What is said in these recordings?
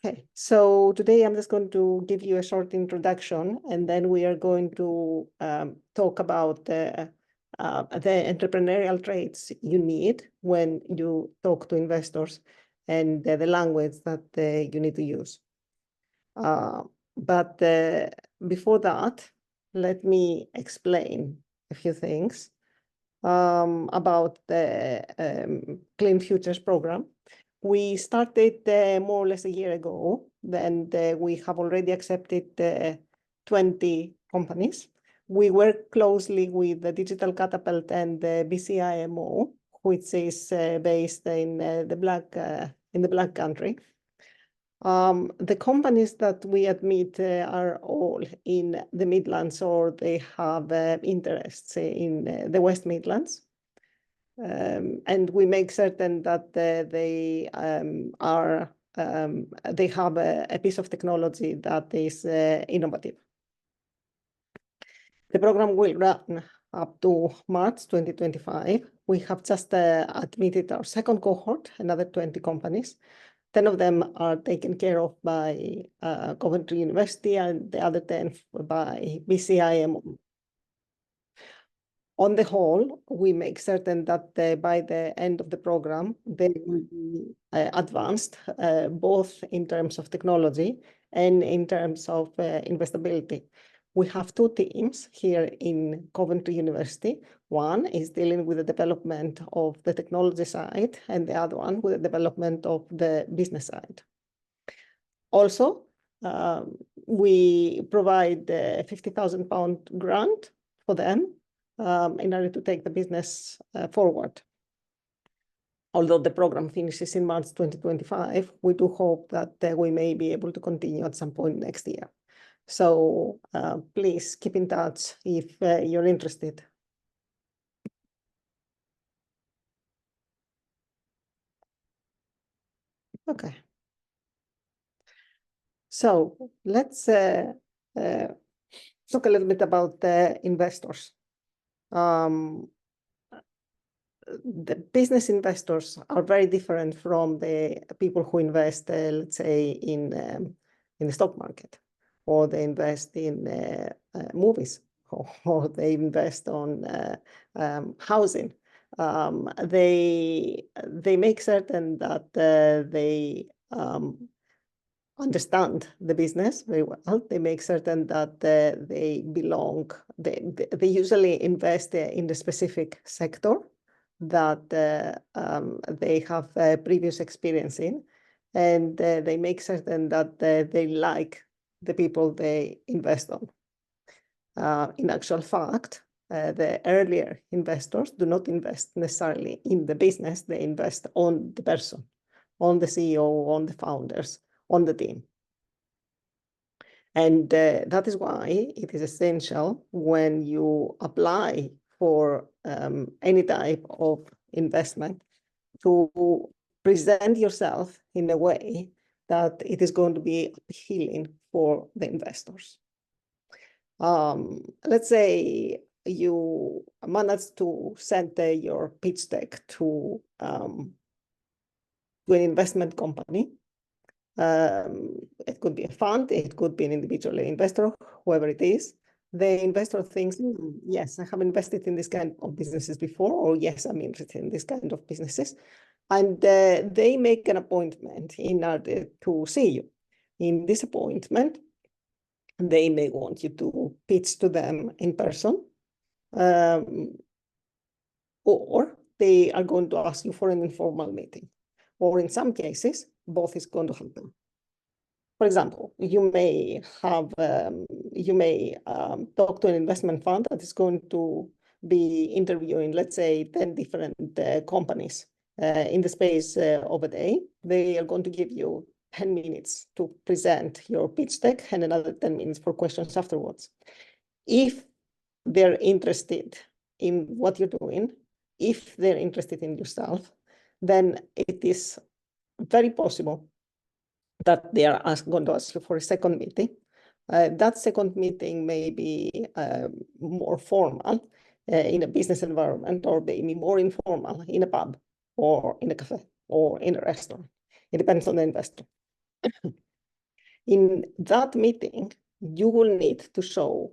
Okay, so today I'm just going to give you a short introduction, and then we are going to talk about the entrepreneurial traits you need when you talk to investors and the language that you need to use. But before that, let me explain a few things about the Clean Futures program. We started more or less a year ago, and we have already accepted 20 companies. We work closely with the Digital Catapult and the BCIMO, which is based in the Black Country. The companies that we admit are all in the Midlands, or they have interests in the West Midlands. And we make certain that they have a piece of technology that is innovative. The program will run up to March 2025. We have just admitted our second cohort, another 20 companies. 10 of them are taken care of by Coventry University, and the other 10 by BCIMO. On the whole, we make certain that by the end of the program, they will be advanced, both in terms of technology and in terms of investability. We have two teams here in Coventry University. One is dealing with the development of the technology side, and the other one with the development of the business side. Also, we provide a £50,000 grant for them in order to take the business forward. Although the program finishes in March 2025, we do hope that we may be able to continue at some point next year. So please keep in touch if you're interested. Okay. So let's talk a little bit about the investors. The business investors are very different from the people who invest, let's say, in the stock market, or they invest in movies, or they invest on housing. They make certain that they understand the business very well. They make certain that they belong. They usually invest in the specific sector that they have previous experience in, and they make certain that they like the people they invest on. In actual fact, the earlier investors do not invest necessarily in the business. They invest on the person, on the CEO, on the founders, on the team. And that is why it is essential when you apply for any type of investment to present yourself in a way that it is going to be appealing for the investors. Let's say you manage to send your pitch deck to an investment company. It could be a fund, it could be an individual investor, whoever it is. The investor thinks, yes, I have invested in this kind of businesses before, or yes, I'm interested in this kind of businesses. And they make an appointment in order to see you. In this appointment, they may want you to pitch to them in person, or they are going to ask you for an informal meeting. Or in some cases, both is going to happen. For example, you may talk to an investment fund that is going to be interviewing, let's say, 10 different companies in the space of a day. They are going to give you 10 minutes to present your pitch deck and another 10 minutes for questions afterwards. If they're interested in what you're doing, if they're interested in yourself, then it is very possible that they are going to ask you for a second meeting. That second meeting may be more formal in a business environment, or maybe more informal in a pub, or in a cafe, or in a restaurant. It depends on the investor. In that meeting, you will need to show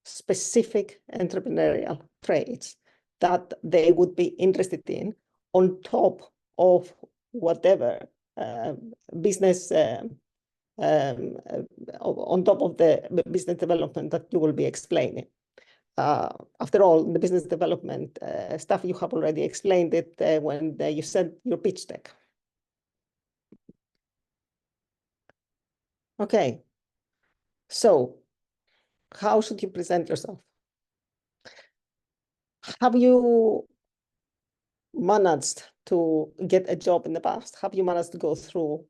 specific entrepreneurial traits that they would be interested in on top of whatever business, on top of the business development that you will be explaining. After all, the business development stuff, you have already explained it when you sent your pitch deck. Okay, so how should you present yourself? Have you managed to get a job in the past? Have you managed to go through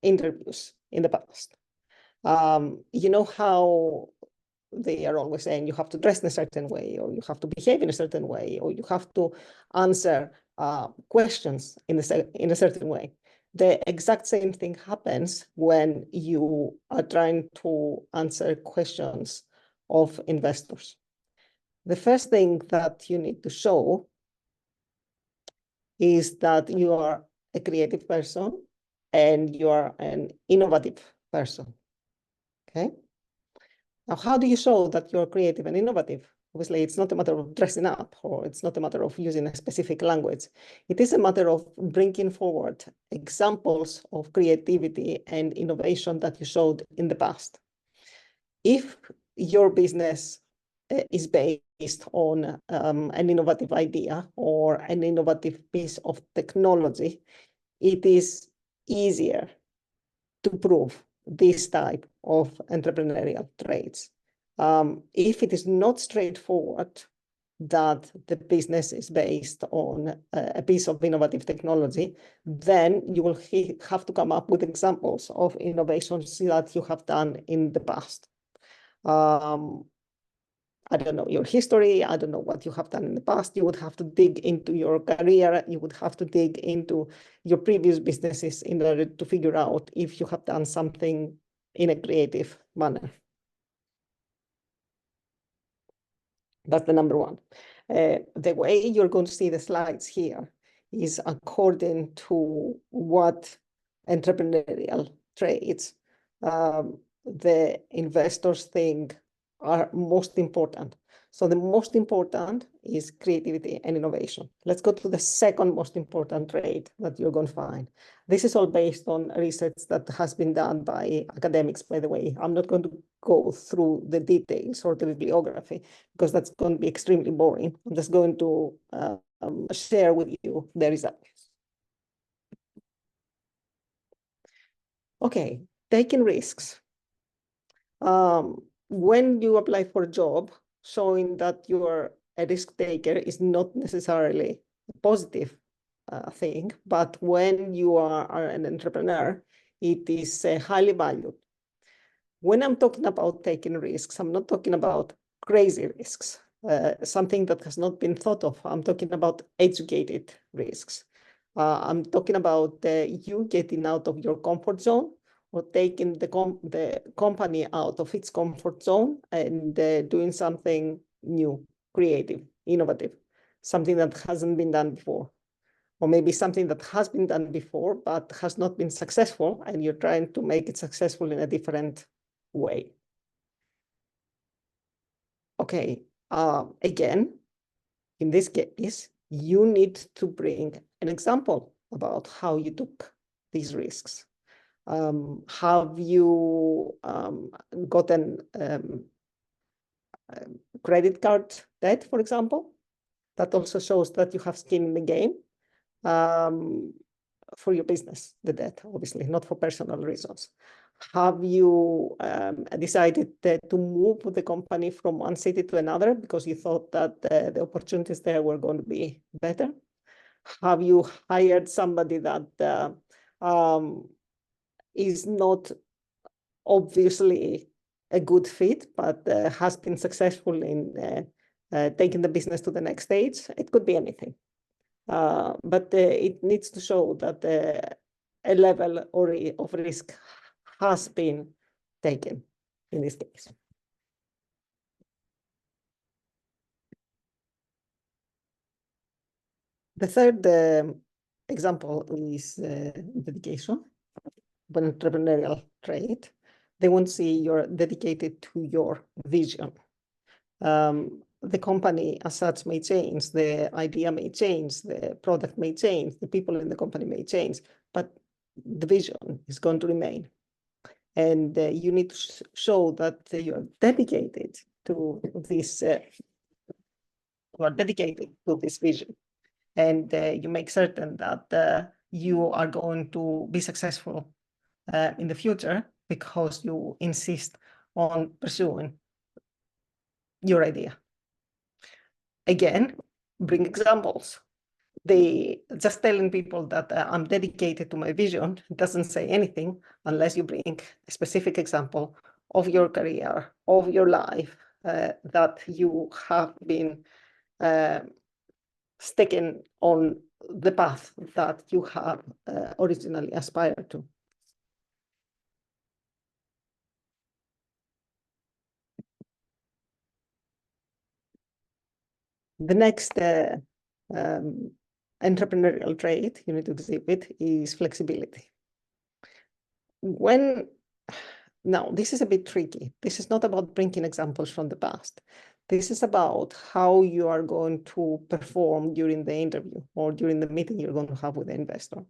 interviews in the past? You know how they are always saying you have to dress in a certain way, or you have to behave in a certain way, or you have to answer questions in a certain way. The exact same thing happens when you are trying to answer questions of investors. The first thing that you need to show is that you are a creative person and you are an innovative person. Okay. Now, how do you show that you're creative and innovative? Obviously, it's not a matter of dressing up, or it's not a matter of using a specific language. It is a matter of bringing forward examples of creativity and innovation that you showed in the past. If your business is based on an innovative idea or an innovative piece of technology, it is easier to prove this type of entrepreneurial traits. If it is not straightforward that the business is based on a piece of innovative technology, then you will have to come up with examples of innovations that you have done in the past. I don't know your history. I don't know what you have done in the past. You would have to dig into your career. You would have to dig into your previous businesses in order to figure out if you have done something in a creative manner. That's the number one. The way you're going to see the slides here is according to what entrepreneurial traits the investors think are most important. So the most important is creativity and innovation. Let's go to the second most important trait that you're going to find. This is all based on research that has been done by academics, by the way. I'm not going to go through the details or the bibliography because that's going to be extremely boring. I'm just going to share with you the results. Okay, taking risks. When you apply for a job, showing that you are a risk taker is not necessarily a positive thing, but when you are an entrepreneur, it is highly valued. When I'm talking about taking risks, I'm not talking about crazy risks, something that has not been thought of. I'm talking about educated risks. I'm talking about you getting out of your comfort zone, or taking the company out of its comfort zone and doing something new, creative, innovative, something that hasn't been done before. Or maybe something that has been done before, but has not been successful, and you're trying to make it successful in a different way. Okay, again, in this case, you need to bring an example about how you took these risks. Have you gotten credit card debt, for example? That also shows that you have skin in the game for your business, the debt, obviously, not for personal reasons. Have you decided to move the company from one city to another because you thought that the opportunities there were going to be better? Have you hired somebody that is not obviously a good fit, but has been successful in taking the business to the next stage? It could be anything. But it needs to show that a level of risk has been taken in this case. The third example is dedication, an entrepreneurial trait. They want to see you're dedicated to your vision. The company as such may change, the idea may change, the product may change, the people in the company may change, but the vision is going to remain. And you need to show that you're dedicated to this, vision. And you make certain that you are going to be successful in the future because you insist on pursuing your idea. Again, bring examples. Just telling people that I'm dedicated to my vision doesn't say anything unless you bring a specific example of your career, of your life, that you have been sticking on the path that you have originally aspired to. The next entrepreneurial trait you need to exhibit is flexibility. Now, this is a bit tricky. This is not about bringing examples from the past. This is about how you are going to perform during the interview or during the meeting you're going to have with the investor.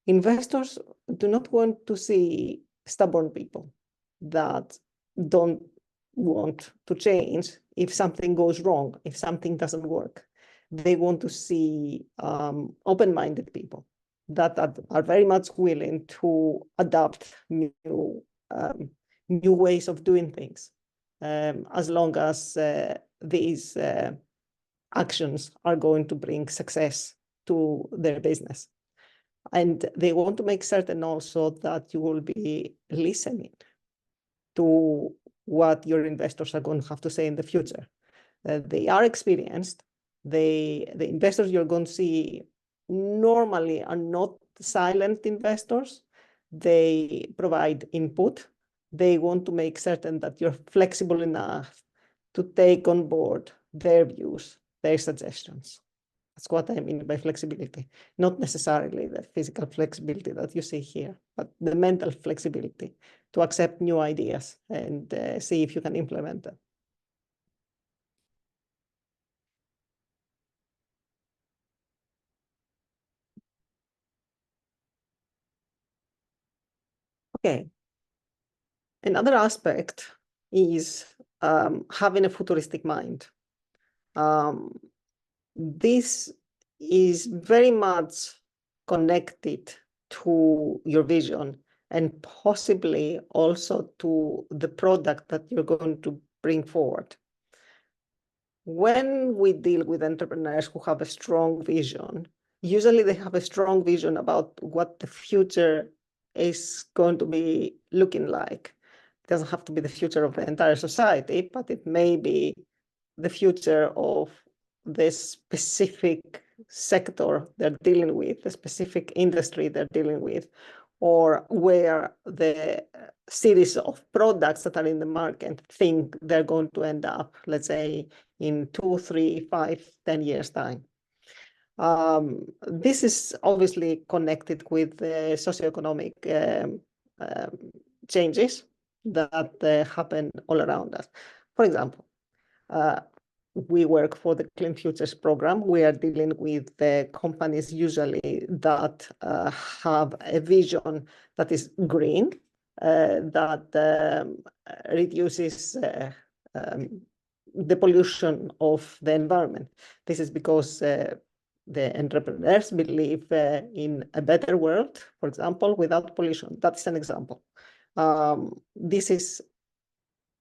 Investors do not want to see stubborn people that don't want to change if something goes wrong, if something doesn't work. They want to see open-minded people that are very much willing to adopt new ways of doing things, as long as these actions are going to bring success to their business. And they want to make certain also that you will be listening to what your investors are going to have to say in the future. They are experienced. The investors you're going to see normally are not silent investors. They provide input. They want to make certain that you're flexible enough to take on board their views, their suggestions. That's what I mean by flexibility. Not necessarily the physical flexibility that you see here, but the mental flexibility to accept new ideas and see if you can implement them. Okay. Another aspect is having a futuristic mind. This is very much connected to your vision and possibly also to the product that you're going to bring forward. When we deal with entrepreneurs who have a strong vision, usually they have a strong vision about what the future is going to be looking like. It doesn't have to be the future of the entire society, but it may be the future of this specific sector they're dealing with, the specific industry they're dealing with, or where the series of products that are in the market think they're going to end up, let's say, in 2, 3, 5, 10 years' time. This is obviously connected with the socioeconomic changes that happen all around us. For example, we work for the Clean Futures program. We are dealing with the companies usually that have a vision that is green, that reduces the pollution of the environment. This is because the entrepreneurs believe in a better world, for example, without pollution. That's an example. This is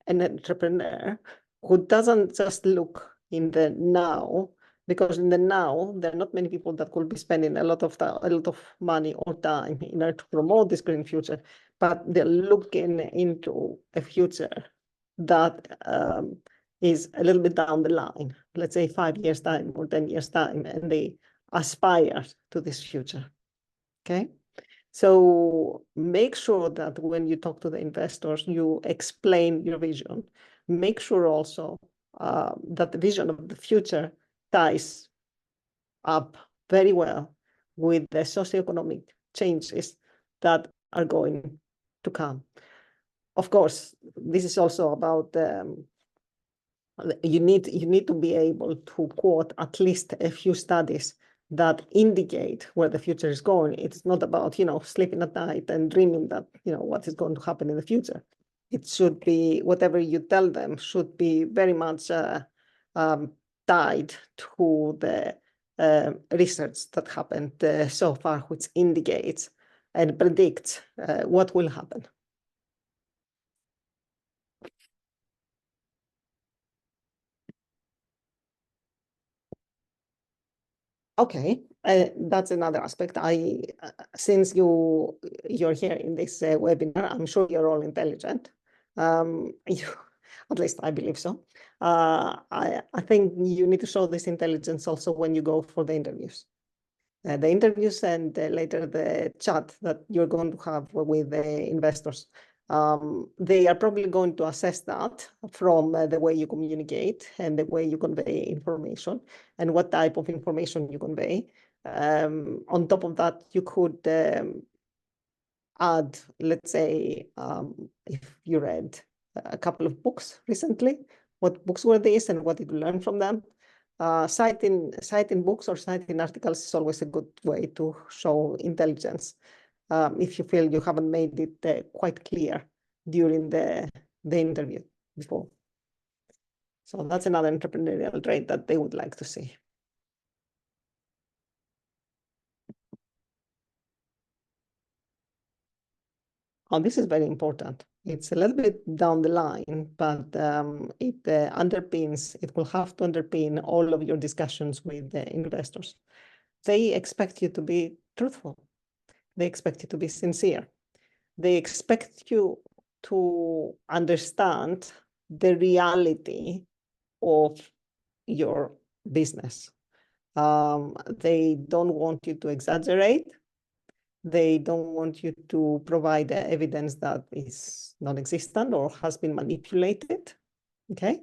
an entrepreneur who doesn't just look in the now, because in the now, there are not many people that could be spending a lot of money or time in order to promote this green future, but they're looking into a future that is a little bit down the line, let's say 5 years' time or 10 years' time, and they aspire to this future, okay? So make sure that when you talk to the investors, you explain your vision. Make sure also that the vision of the future ties up very well with the socioeconomic changes that are going to come. of course, this is also about you need to be able to quote at least a few studies that indicate where the future is going. It's not about, sleeping at night and dreaming that, what is going to happen in the future. It should be, whatever you tell them should be very much tied to the research that happened so far, which indicates and predicts what will happen. Okay, that's another aspect. Since you're here in this webinar, I'm sure you're all intelligent. At least I believe so. I think you need to show this intelligence also when you go for the interviews. The interviews and later the chat that you're going to have with the investors. They are probably going to assess that from the way you communicate and the way you convey information and what type of information you convey. On top of that, you could add, let's say, if you read a couple of books recently, what books were these and what did you learn from them? Citing books or citing articles is always a good way to show intelligence. If you feel you haven't made it quite clear during the interview before. So that's another entrepreneurial trait that they would like to see. Oh, this is very important. It's a little bit down the line, but it underpins, it will have to underpin all of your discussions with the investors. They expect you to be truthful. They expect you to be sincere. They expect you to understand the reality of your business. They don't want you to exaggerate. They don't want you to provide evidence that is non-existent or has been manipulated, okay?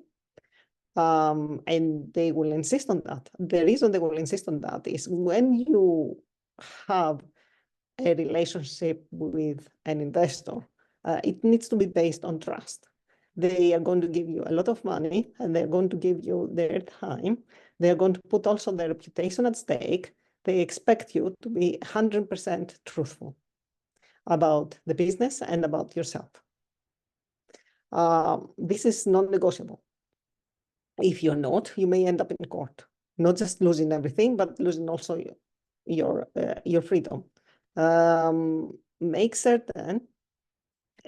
And they will insist on that. The reason they will insist on that is when you have a relationship with an investor, it needs to be based on trust. They are going to give you a lot of money and they're going to give you their time. They're going to put also their reputation at stake. They expect you to be 100% truthful about the business and about yourself. This is non-negotiable. If you're not, you may end up in court, not just losing everything, but losing also your freedom. Make certain,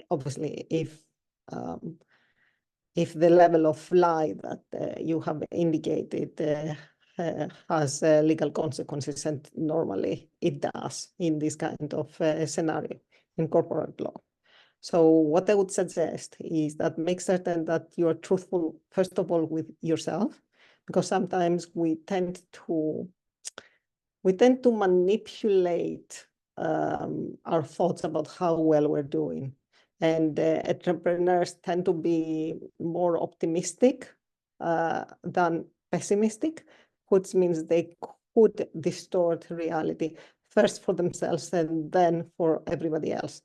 obviously, if the level of lie that you have indicated has legal consequences, and normally it does in this kind of scenario in corporate law. So what I would suggest is that make certain that you are truthful, first of all, with yourself, because sometimes we tend to manipulate our thoughts about how well we're doing. And entrepreneurs tend to be more optimistic than pessimistic, which means they could distort reality first for themselves and then for everybody else.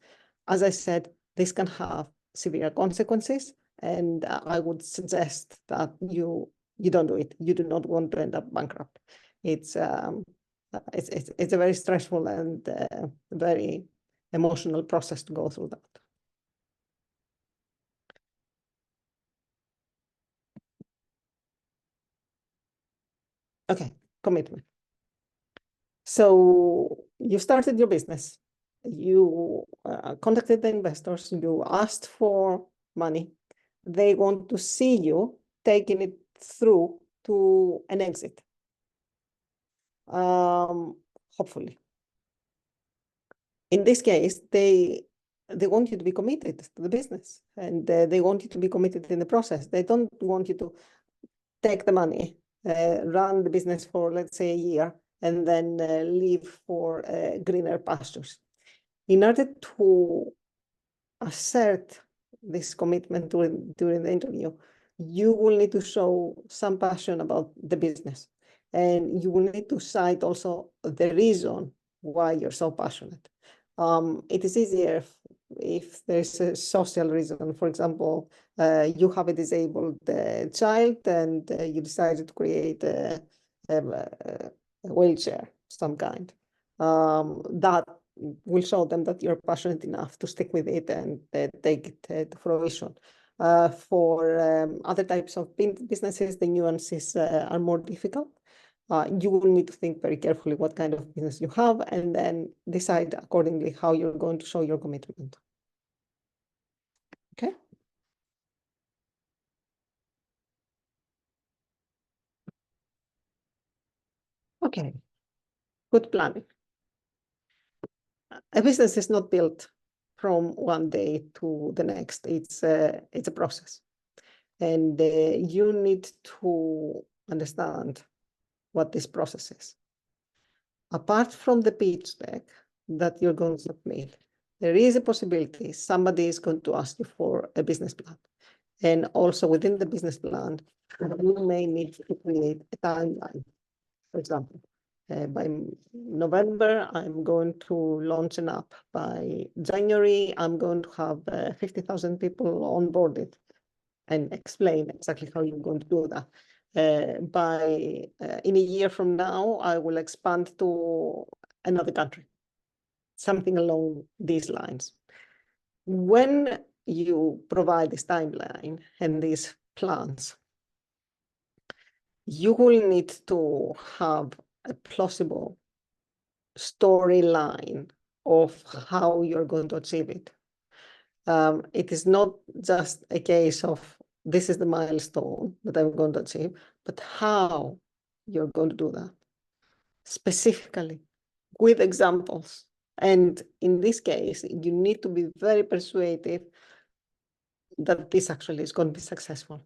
As I said, this can have severe consequences, and I would suggest that you don't do it. You do not want to end up bankrupt. It's a very stressful and very emotional process to go through that. Okay, commitment. So you started your business. You contacted the investors. You asked for money. They want to see you taking it through to an exit. Hopefully. In this case, they want you to be committed to the business, and they want you to be committed in the process. They don't want you to take the money, run the business for, let's say, a year, and then leave for greener pastures. In order to assert this commitment during the interview, you will need to show some passion about the business. And you will need to cite also the reason why you're so passionate. It is easier if there's a social reason, for example, you have a disabled child and you decided to create a wheelchair, some kind, that will show them that you're passionate enough to stick with it and take it to fruition. For other types of businesses, the nuances are more difficult. You will need to think very carefully what kind of business you have and then decide accordingly how you're going to show your commitment. Okay. Okay. Good planning. A business is not built from one day to the next. It's a process. And you need to understand what this process is. Apart from the pitch deck that you're going to submit, there is a possibility somebody is going to ask you for a business plan. And also within the business plan, you may need to create a timeline. For example, by November, I'm going to launch an app. By January, I'm going to have 50,000 people onboarded, and explain exactly how you're going to do that. In a year from now, I will expand to another country, something along these lines. When you provide this timeline and these plans, you will need to have a plausible storyline of how you're going to achieve it. It is not just a case of this is the milestone that I'm going to achieve, but how you're going to do that specifically with examples. And in this case, you need to be very persuasive that this actually is going to be successful.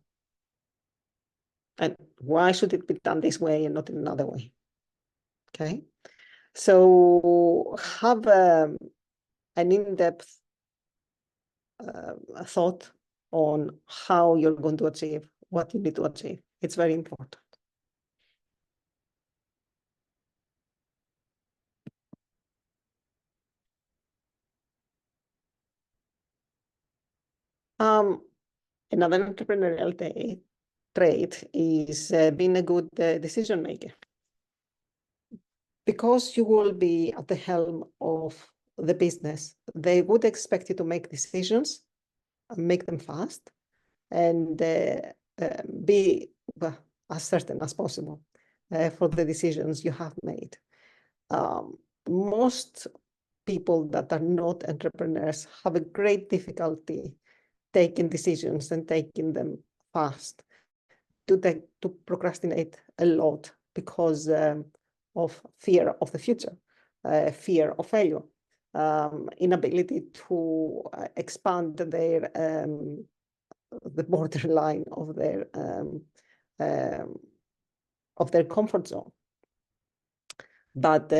And why should it be done this way and not in another way? Okay. So have an in-depth thought on how you're going to achieve what you need to achieve. It's very important. Another entrepreneurial trait is being a good decision maker. Because you will be at the helm of the business, they would expect you to make decisions, make them fast, and be as certain as possible for the decisions you have made. Most people that are not entrepreneurs have a great difficulty taking decisions and taking them fast, to procrastinate a lot because of fear of the future, fear of failure, inability to expand the borderline of their comfort zone. But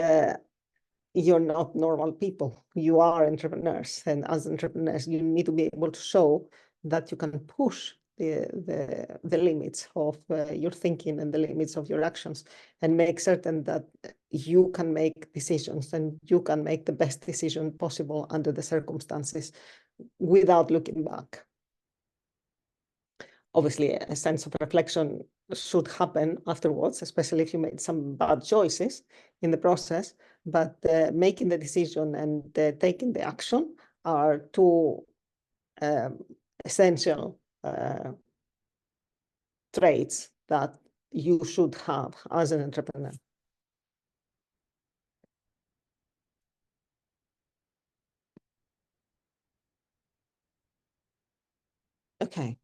you're not normal people. You are entrepreneurs, and as entrepreneurs, you need to be able to show that you can push the limits of your thinking and the limits of your actions, and make certain that you can make decisions and you can make the best decision possible under the circumstances without looking back. Obviously, a sense of reflection should happen afterwards, especially if you made some bad choices in the process. But making the decision and taking the action are two essential traits that you should have as an entrepreneur. Okay.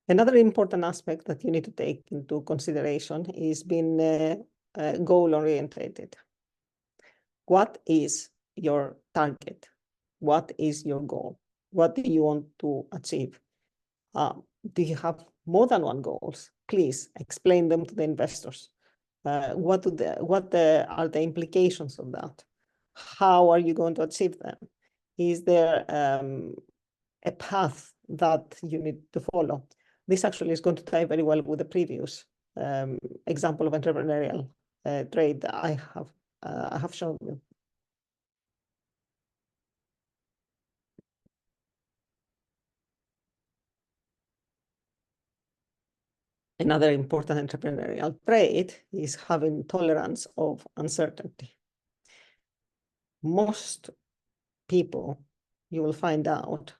Another important aspect that you need to take into consideration is being goal-oriented. What is your target? What is your goal? What do you want to achieve? Do you have more than one goals? Please explain them to the investors. What are the implications of that? How are you going to achieve them? Is there a path that you need to follow? This actually is going to tie very well with the previous example of entrepreneurial trait that I have shown you. Another important entrepreneurial trait is having tolerance of uncertainty. Most people, you will find out,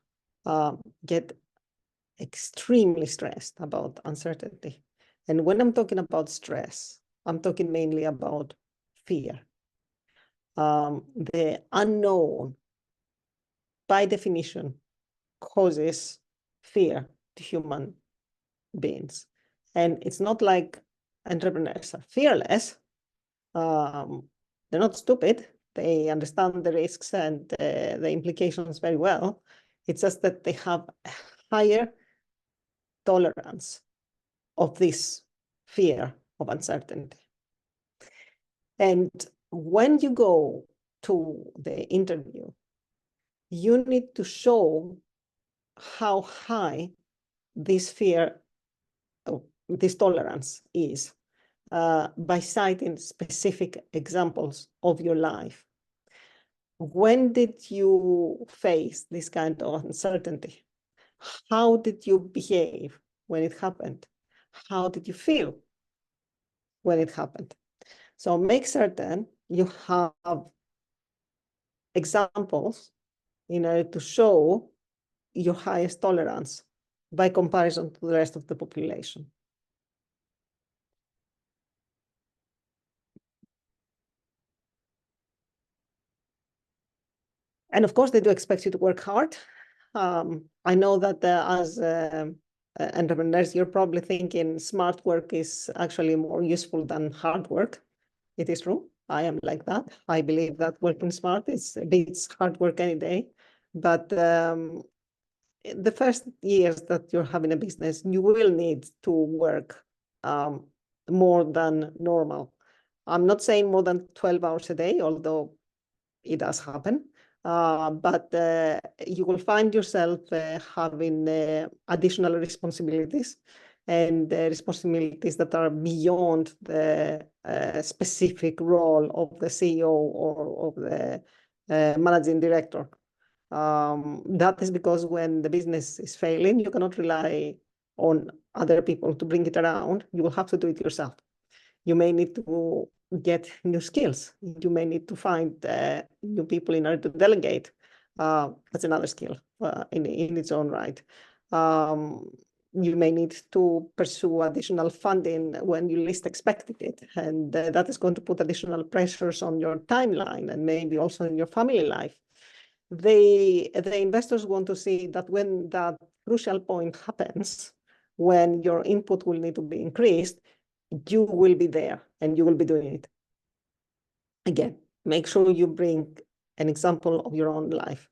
get extremely stressed about uncertainty. And when I'm talking about stress, I'm talking mainly about fear. The unknown, by definition, causes fear to human beings. And it's not like entrepreneurs are fearless. They're not stupid. They understand the risks and the implications very well. It's just that they have a higher tolerance of this fear of uncertainty. And when you go to the interview, you need to show how high this fear, this tolerance is by citing specific examples of your life. When did you face this kind of uncertainty? How did you behave when it happened? How did you feel when it happened? So make certain you have examples in order to show your highest tolerance by comparison to the rest of the population. And of course, they do expect you to work hard. I know that as entrepreneurs, you're probably thinking smart work is actually more useful than hard work. It is true. I am like that. I believe that working smart beats hard work any day. But the first years that you're having a business, you will need to work more than normal. I'm not saying more than 12 hours a day, although it does happen. But you will find yourself having additional responsibilities and responsibilities that are beyond the specific role of the CEO or of the managing director. That is because when the business is failing, you cannot rely on other people to bring it around. You will have to do it yourself. You may need to get new skills. You may need to find new people in order to delegate. That's another skill in its own right. You may need to pursue additional funding when you least expected it. And that is going to put additional pressures on your timeline and maybe also in your family life. The investors want to see that when that crucial point happens, when your input will need to be increased, you will be there and you will be doing it. Again, make sure you bring an example of your own life.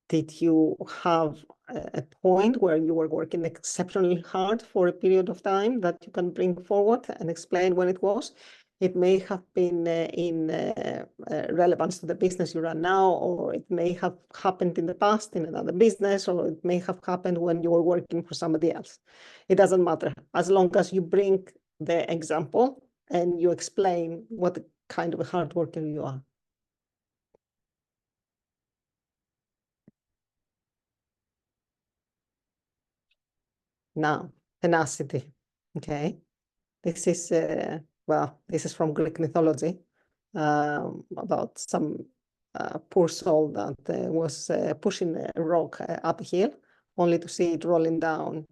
Did you have a point where you were working exceptionally hard for a period of time that you can bring forward and explain when it was? It may have been in relevance to the business you run now, or it may have happened in the past in another business, or it may have happened when you were working for somebody else. It doesn't matter. As long as you bring the example and you explain what kind of a hard worker you are. Now, tenacity, okay? This is, this is from Greek mythology about some poor soul that was pushing a rock uphill only to see it rolling down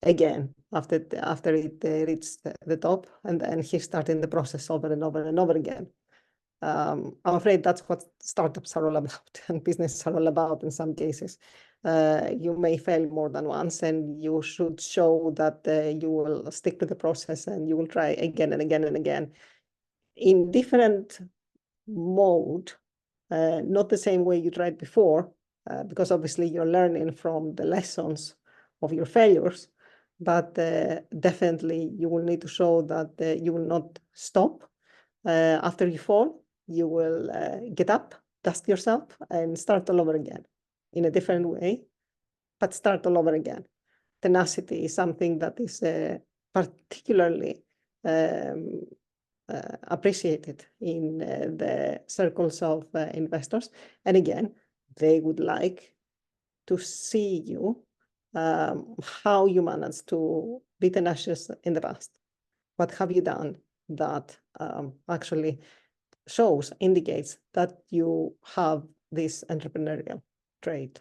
again after it reached the top, and then he's starting the process over and over and over again. I'm afraid that's what startups are all about and businesses are all about in some cases. You may fail more than once, and you should show that you will stick to the process and you will try again and again and again in different mode, not the same way you tried before, because obviously you're learning from the lessons of your failures, but definitely you will need to show that you will not stop. After you fall, you will get up, dust yourself, and start all over again in a different way, but start all over again. Tenacity is something that is particularly appreciated in the circles of investors. And again, they would like to see you how you managed to be tenacious in the past. What have you done that actually indicates that you have this entrepreneurial trait?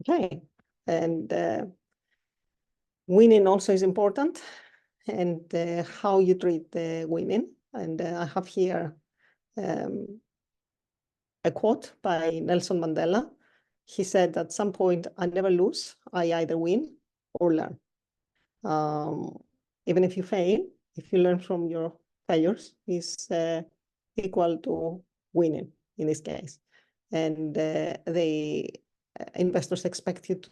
Okay, and winning also is important, and how you treat the women. And I have here a quote by Nelson Mandela. He said, at some point, I never lose. I either win or learn. Even if you fail, if you learn from your failures, is equal to winning in this case. And the investors expect you to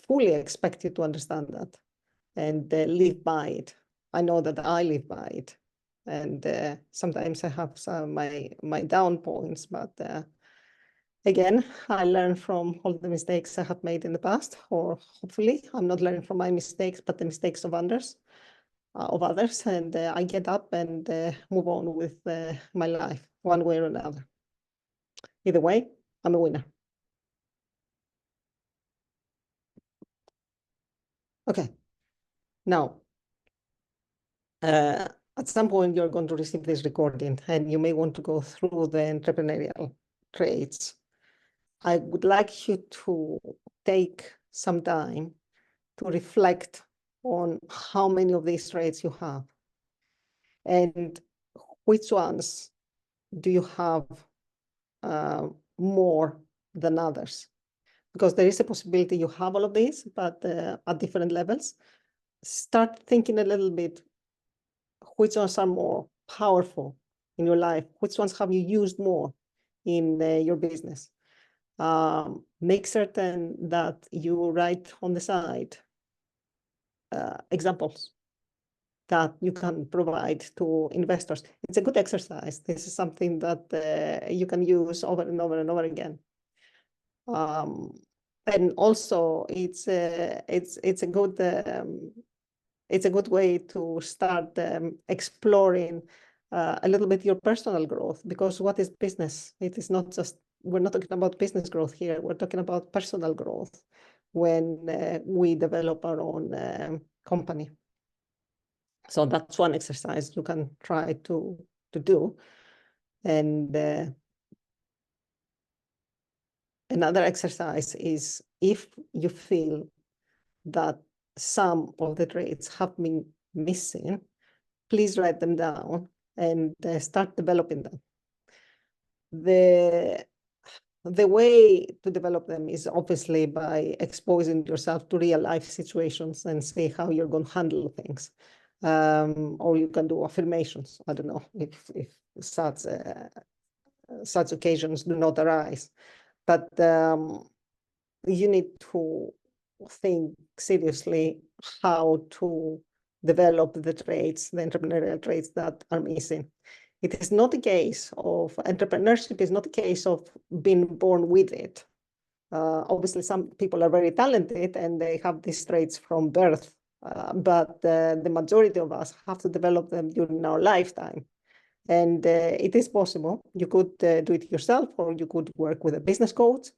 fully expect you to understand that and live by it. I know that I live by it. And sometimes I have some my down points, but again, I learn from all the mistakes I have made in the past, or hopefully I'm not learning from my mistakes, but the mistakes of others. And I get up and move on with my life one way or another. Either way, I'm a winner. Okay. Now, at some point, you're going to receive this recording, and you may want to go through the entrepreneurial traits. I would like you to take some time to reflect on how many of these traits you have and which ones do you have more than others. Because there is a possibility you have all of these, but at different levels. Start thinking a little bit, which ones are more powerful in your life? Which ones have you used more in your business? Make certain that you write on the side examples that you can provide to investors. It's a good exercise. This is something that you can use over and over and over again. And also, it's a good way to start exploring a little bit your personal growth, because what is business? It is not just, we're not talking about business growth here. We're talking about personal growth when we develop our own company. So that's one exercise you can try to do. And another exercise is, if you feel that some of the traits have been missing, please write them down and start developing them. The way to develop them is obviously by exposing yourself to real life situations and see how you're going to handle things. Or you can do affirmations. I don't know if such occasions do not arise. But you need to think seriously how to develop the traits, the entrepreneurial traits that are missing. It is not a case of entrepreneurship, is not a case of being born with it. Obviously, some people are very talented and they have these traits from birth, but the majority of us have to develop them during our lifetime. And it is possible. You could do it yourself, or you could work with a business coach.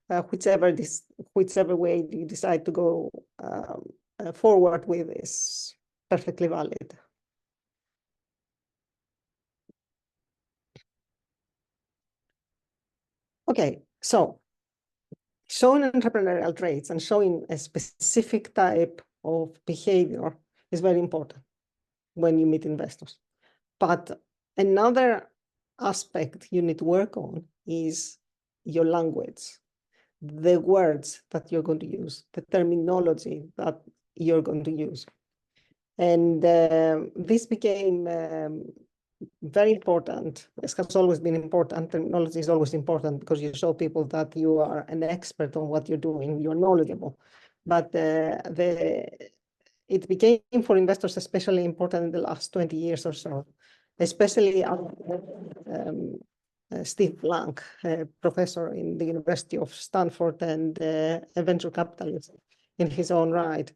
Whichever way you decide to go forward with is perfectly valid. Okay, so showing entrepreneurial traits and showing a specific type of behavior is very important when you meet investors. But another aspect you need to work on is your language, the words that you're going to use, the terminology that you're going to use. And this became very important. This has always been important. Terminology is always important because you show people that you are an expert on what you're doing, you're knowledgeable. But it became for investors especially important in the last 20 years or so, especially Steve Blank, a professor in the University of Stanford and a venture capitalist in his own right,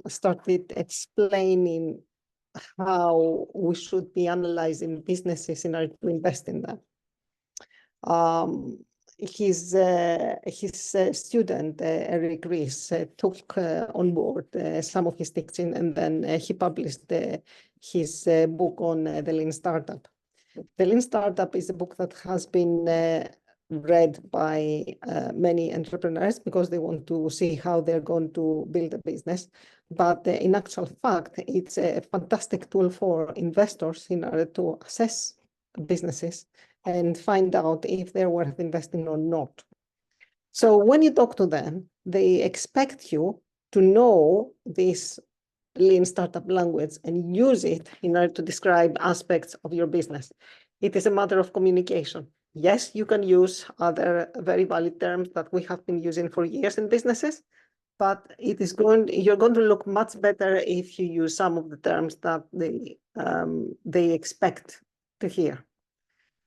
started explaining how we should be analyzing businesses in order to invest in them. His student, Eric Ries, took on board some of his teaching, and then he published his book on the Lean Startup. The Lean Startup is a book that has been read by many entrepreneurs because they want to see how they're going to build a business. But in actual fact, it's a fantastic tool for investors in order to assess businesses and find out if they're worth investing or not. So when you talk to them, they expect you to know this Lean Startup language and use it in order to describe aspects of your business. It is a matter of communication. Yes, you can use other very valid terms that we have been using for years in businesses, but you're going to look much better if you use some of the terms that they expect to hear.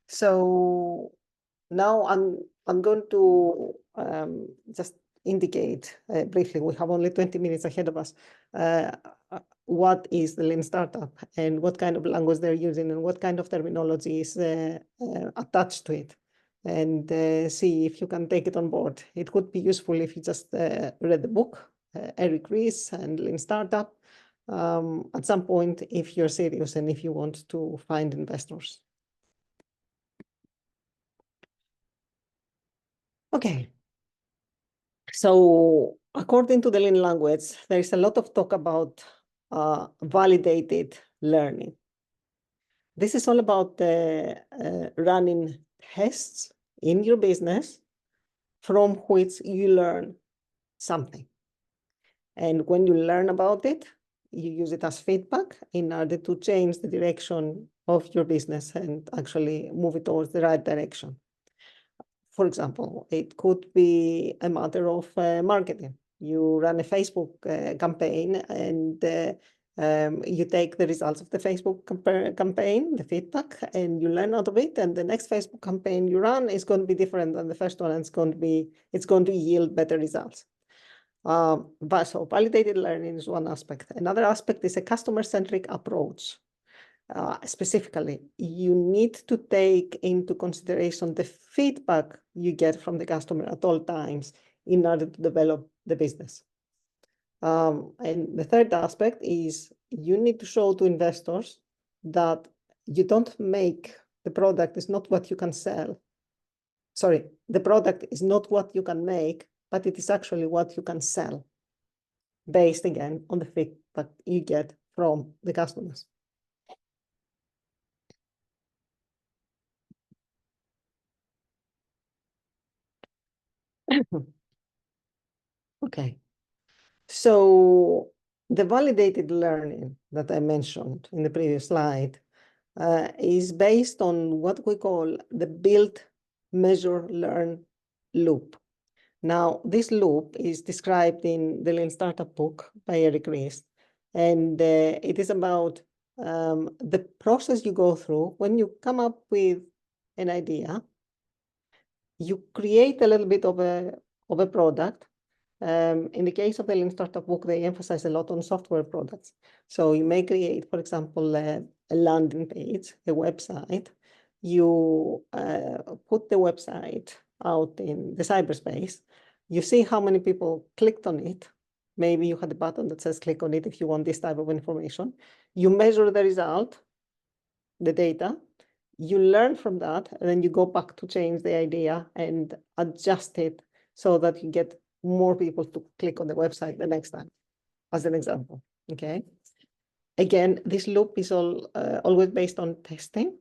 So now I'm going to just indicate briefly, we have only 20 minutes ahead of us, what is the Lean Startup and what kind of language they're using and what kind of terminology is attached to it, and see if you can take it on board. It would be useful if you just read the book, Eric Ries and Lean Startup, at some point if you're serious and if you want to find investors. Okay. So according to the Lean language, there is a lot of talk about validated learning. This is all about running tests in your business from which you learn something. And when you learn about it, you use it as feedback in order to change the direction of your business and actually move it towards the right direction. For example, it could be a matter of marketing. You run a Facebook campaign and you take the results of the Facebook campaign, the feedback, and you learn out of it. And the next Facebook campaign you run is going to be different than the first one, and it's going to yield better results. But so validated learning is one aspect. Another aspect is a customer-centric approach. Specifically, you need to take into consideration the feedback you get from the customer at all times in order to develop the business. And the third aspect is you need to show to investors that you don't make the product is not what you can sell. Sorry, the product is not what you can make, but it is actually what you can sell, based again on the feedback you get from the customers. Okay, so the validated learning that I mentioned in the previous slide is based on what we call the build, measure, learn loop. Now, this loop is described in the Lean Startup book by Eric Ries, and it is about the process you go through when you come up with an idea. You create a little bit of a product. In the case of the Lean Startup book, they emphasize a lot on software products. So you may create, for example, a landing page, a website. You put the website out in the cyberspace. You see how many people clicked on it. Maybe you had a button that says click on it if you want this type of information. You measure the result, the data. You learn from that, and then you go back to change the idea and adjust it so that you get more people to click on the website the next time, as an example, okay? Again, this loop is always based on testing.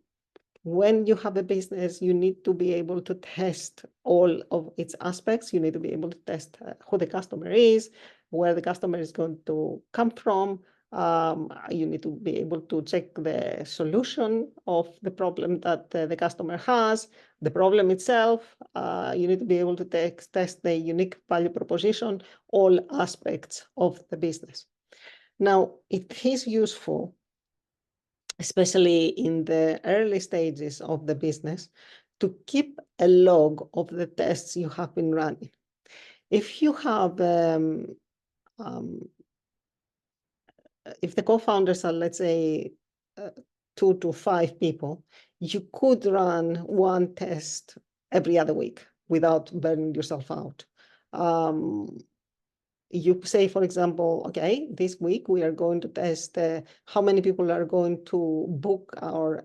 When you have a business, you need to be able to test all of its aspects. You need to be able to test who the customer is, where the customer is going to come from. You need to be able to check the solution of the problem that the customer has, the problem itself. You need to be able to test the unique value proposition, all aspects of the business. Now, it is useful, especially in the early stages of the business, to keep a log of the tests you have been running. If you have if the co-founders are, let's say, 2 to 5 people, you could run one test every other week without burning yourself out. You say, for example, okay, this week we are going to test how many people are going to book our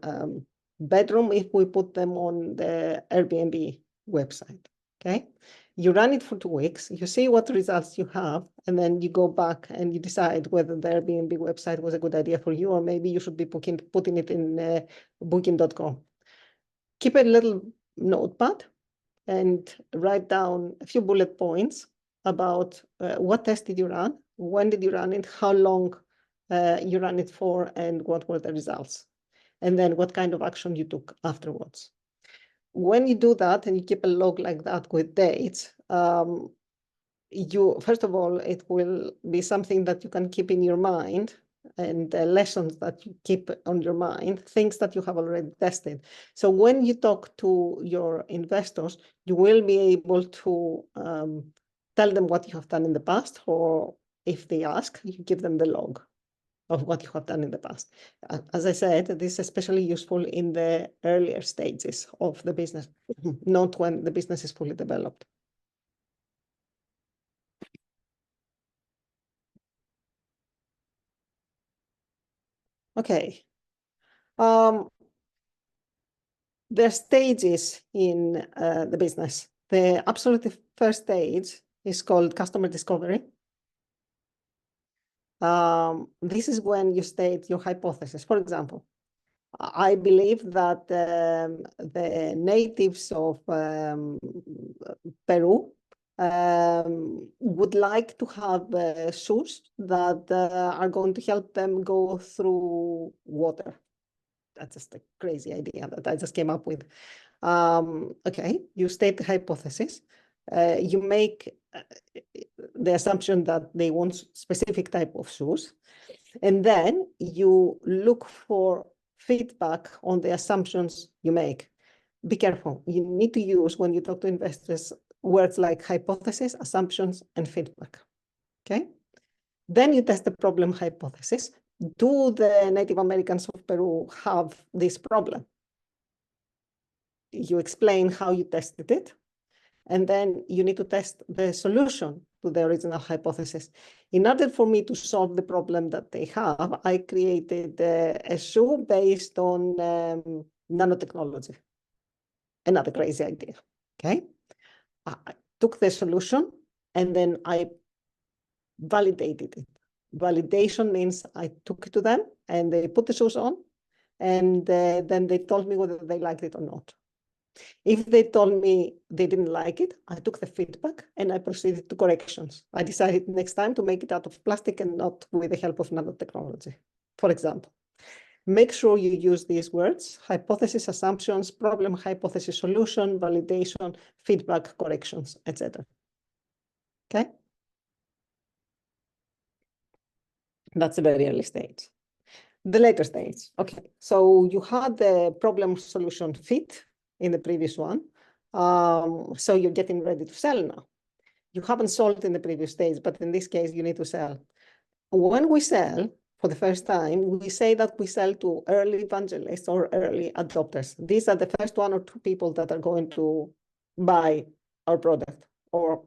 bedroom if we put them on the Airbnb website, okay? You run it for 2 weeks, you see what results you have, and then you go back and you decide whether the Airbnb website was a good idea for you, or maybe you should be putting it in booking.com. Keep a little notepad and write down a few bullet points about what test did you run, when did you run it, how long you ran it for, and what were the results, and then what kind of action you took afterwards. When you do that and you keep a log like that with dates, first of all, it will be something that you can keep in your mind, and lessons that you keep on your mind, things that you have already tested. So when you talk to your investors, you will be able to tell them what you have done in the past, or if they ask, you give them the log of what you have done in the past. As I said, this is especially useful in the earlier stages of the business, not when the business is fully developed. Okay. There are stages in the business. The absolutely first stage is called customer discovery. This is when you state your hypothesis. For example, I believe that the natives of Peru would like to have shoes that are going to help them go through water. That's just a crazy idea that I just came up with. Okay, you state the hypothesis. You make the assumption that they want specific type of shoes, and then you look for feedback on the assumptions you make. Be careful. You need to use, when you talk to investors, words like hypothesis, assumptions, and feedback. Okay? Then you test the problem hypothesis. Do the Native Americans of Peru have this problem? You explain how you tested it, and then you need to test the solution to the original hypothesis. In order for me to solve the problem that they have, I created a shoe based on nanotechnology. Another crazy idea, okay? I took the solution and then I validated it. Validation means I took it to them and they put the shoes on, and then they told me whether they liked it or not. If they told me they didn't like it, I took the feedback and I proceeded to corrections. I decided next time to make it out of plastic and not with the help of nanotechnology, for example. Make sure you use these words: hypothesis, assumptions, problem, hypothesis, solution, validation, feedback, corrections, etc. Okay? That's the very early stage. The later stage, okay. So you had the problem solution fit in the previous one. So you're getting ready to sell now. You haven't sold in the previous stage, but in this case, you need to sell. When we sell for the first time, we say that we sell to early evangelists or early adopters. These are the first 1 or 2 people that are going to buy our product, or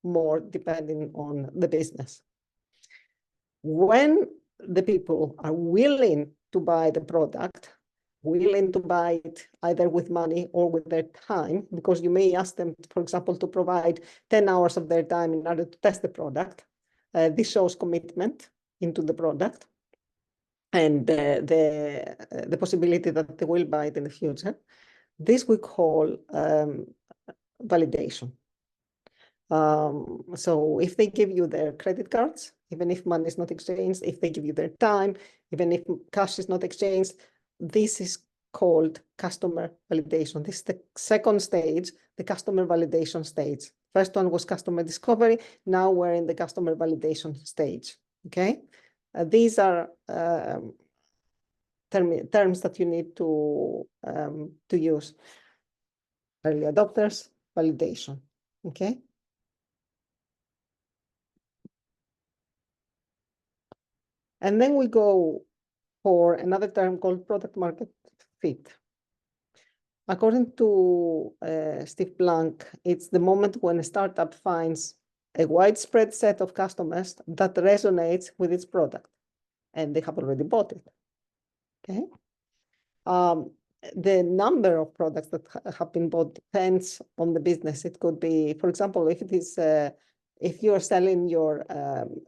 more depending on the business. When the people are willing to buy the product, willing to buy it either with money or with their time, because you may ask them, for example, to provide 10 hours of their time in order to test the product. This shows commitment into the product and the possibility that they will buy it in the future. This we call validation. So if they give you their credit cards, even if money is not exchanged, if they give you their time, even if cash is not exchanged, this is called customer validation. This is the second stage, the customer validation stage. First one was customer discovery. Now we're in the customer validation stage, okay? These are terms that you need to use. Early adopters, validation, okay? And then we go for another term called product market fit. According to Steve Blank, it's the moment when a startup finds a widespread set of customers that resonates with its product, and they have already bought it. Okay. The number of products that have been bought depends on the business. It could be, for example, if it is if you are selling your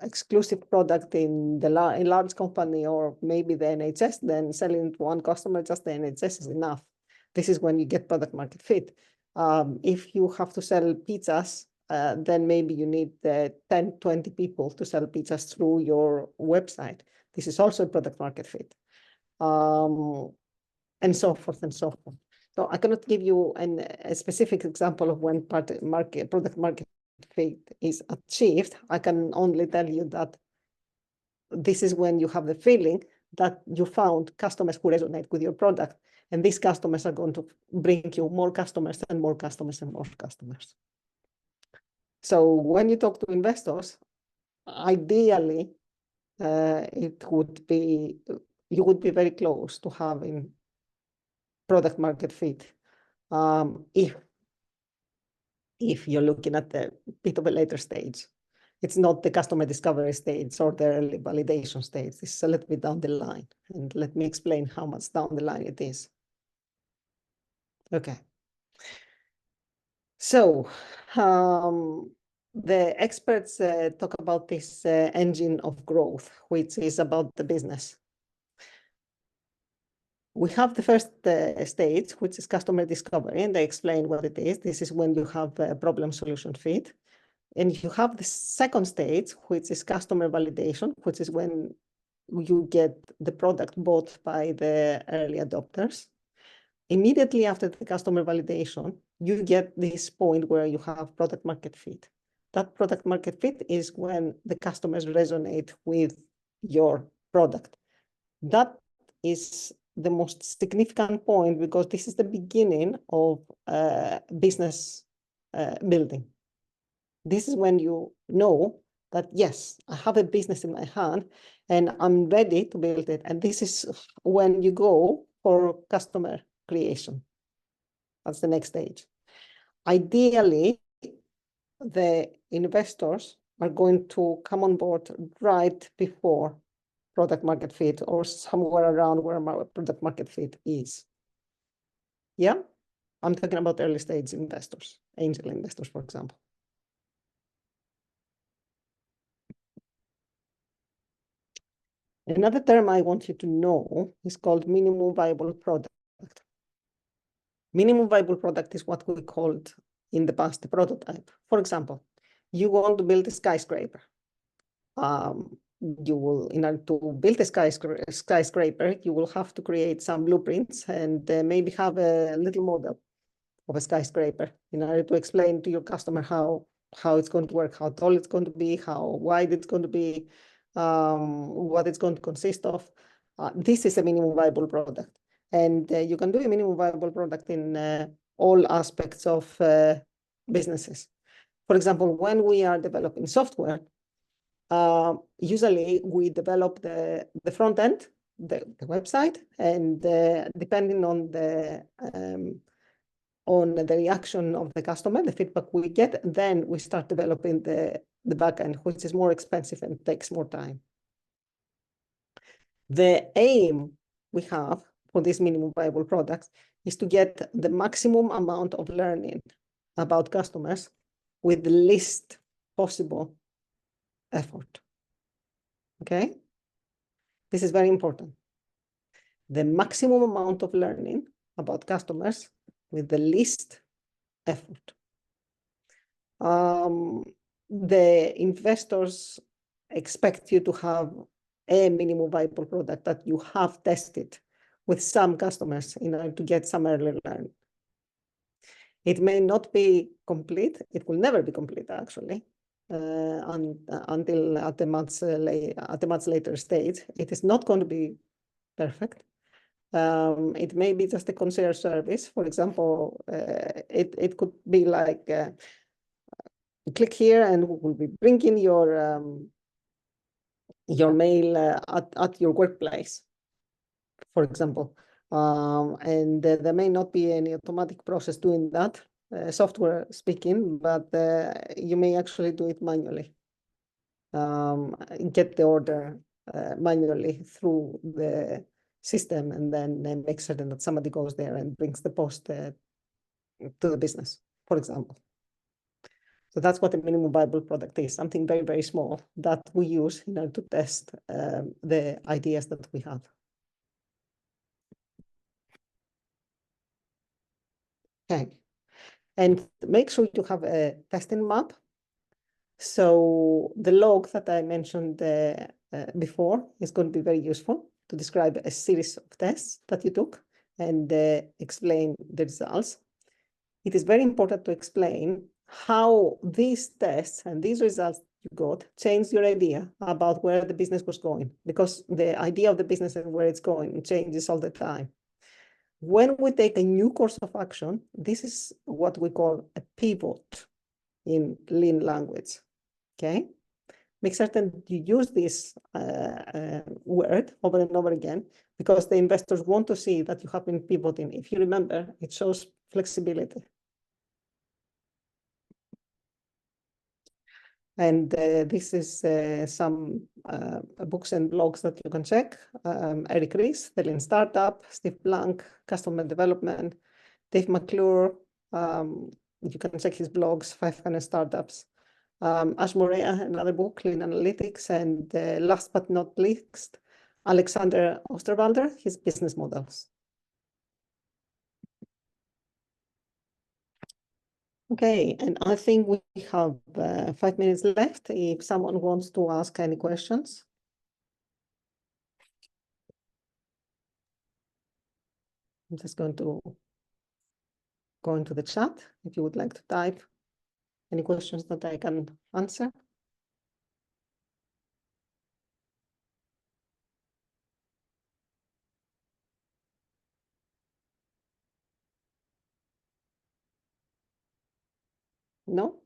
exclusive product in the large company or maybe the NHS, then selling to one customer, just the NHS is enough. This is when you get product market fit. If you have to sell pizzas, then maybe you need 10, 20 people to sell pizzas through your website. This is also a product market fit. And so forth and so forth. So I cannot give you a specific example of when product market fit is achieved. I can only tell you that this is when you have the feeling that you found customers who resonate with your product, and these customers are going to bring you more customers and more customers and more customers. So when you talk to investors, ideally, it would be, you would be very close to having product market fit. If you're looking at a bit of a later stage, it's not the customer discovery stage or the early validation stage. It's a little bit down the line. And let me explain how much down the line it is. Okay. So the experts talk about this engine of growth, which is about the business. We have the first stage, which is customer discovery, and they explain what it is. This is when you have a problem-solution fit. And you have the second stage, which is customer validation, which is when you get the product bought by the early adopters. Immediately after the customer validation, you get this point where you have product market fit. That product market fit is when the customers resonate with your product. That is the most significant point because this is the beginning of business building. This is when you know that, yes, I have a business in my hand and I'm ready to build it. And this is when you go for customer creation. That's the next stage. Ideally, the investors are going to come on board right before product market fit or somewhere around where my product market fit is. Yeah, I'm talking about early stage investors, angel investors, for example. Another term I want you to know is called minimum viable product. Minimum viable product is what we called in the past the prototype. For example, you want to build a skyscraper. You will, in order to build a skyscraper, you will have to create some blueprints and maybe have a little model of a skyscraper in order to explain to your customer how it's going to work, how tall it's going to be, how wide it's going to be, what it's going to consist of. This is a minimum viable product. And you can do a minimum viable product in all aspects of businesses. For example, when we are developing software, usually we develop the front end, the website, and depending on the reaction of the customer, the feedback we get, then we start developing the back end, which is more expensive and takes more time. The aim we have for this minimum viable product is to get the maximum amount of learning about customers with the least possible effort. Okay? This is very important. The maximum amount of learning about customers with the least effort. The investors expect you to have a minimum viable product that you have tested with some customers in order to get some early learning. It may not be complete. It will never be complete, actually, until at a much later stage. It is not going to be perfect. It may be just a concierge service. For example, it could be like, click here and we will be bringing your your mail at your workplace, for example. And there may not be any automatic process doing that, software speaking, but you may actually do it manually. Get the order manually through the system, and then make certain that somebody goes there and brings the post to the business, for example. So that's what a minimum viable product is, something very, very small that we use in order to test the ideas that we have. Okay, and make sure you have a testing map. So the log that I mentioned before is going to be very useful to describe a series of tests that you took and explain the results. It is very important to explain how these tests and these results you got changed your idea about where the business was going, because the idea of the business and where it's going changes all the time. When we take a new course of action, this is what we call a pivot in Lean language. Okay, make certain you use this word over and over again, because the investors want to see that you have been pivoting. If you remember, it shows flexibility. And this is some books and blogs that you can check. Eric Ries, the Lean Startup, Steve Blank, Customer Development, Dave McClure. You can check his blogs, 500 Startups. Ash Morea, another book, Lean Analytics, and last but not least, Alexander Osterwalder, his business models. Okay, and I think we have 5 minutes left if someone wants to ask any questions. I'm just going to go into the chat if you would like to type any questions that I can answer. No?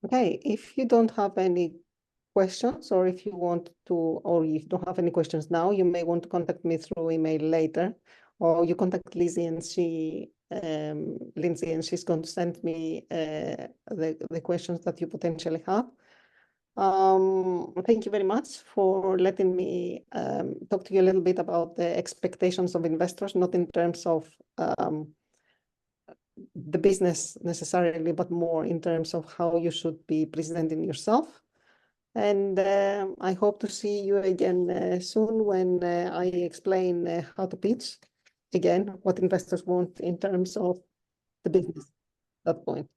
Okay, if you don't have any questions, or if you want to, or if you don't have any questions now, you may want to contact me through email later, or you contact Lizzie and Lindsay, and she's going to send me the questions that you potentially have. Thank you very much for letting me talk to you a little bit about the expectations of investors, not in terms of the business necessarily, but more in terms of how you should be presenting yourself. And I hope to see you again soon when I explain how to pitch again, what investors want in terms of the business at that point.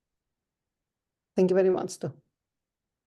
Thank you very much, too.